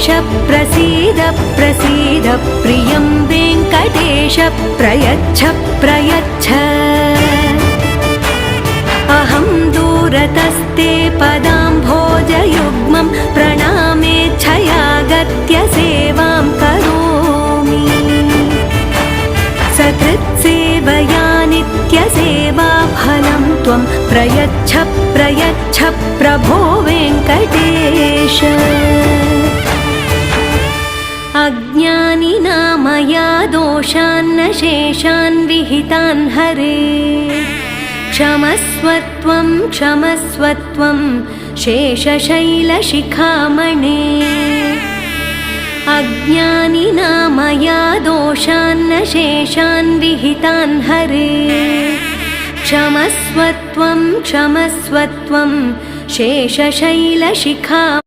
वेङ्कटेश प्रसीद प्रसीद प्रियं वेङ्कटेश प्रयच्छ प्रयच्छ अहं दूरतस्ते पदाम्भोजयुग्मं प्रणामेच्छयागत्य सेवां करोमि सकृत्सेवया नित्यसेवाफलं त्वं प्रयच्छ प्रयच्छ प्रभो वेङ्कटेश अज्ञानिना मया दोषान्न शेषान् विहितान् हरे क्षमस्वत्वं क्षमस्वत्वं शेषशैलशिखामणे अज्ञानिना मया दोषान्न शेषान् विहितान् हरे क्षमस्वत्वं क्षमस्वत्वं शेषशैलशिखा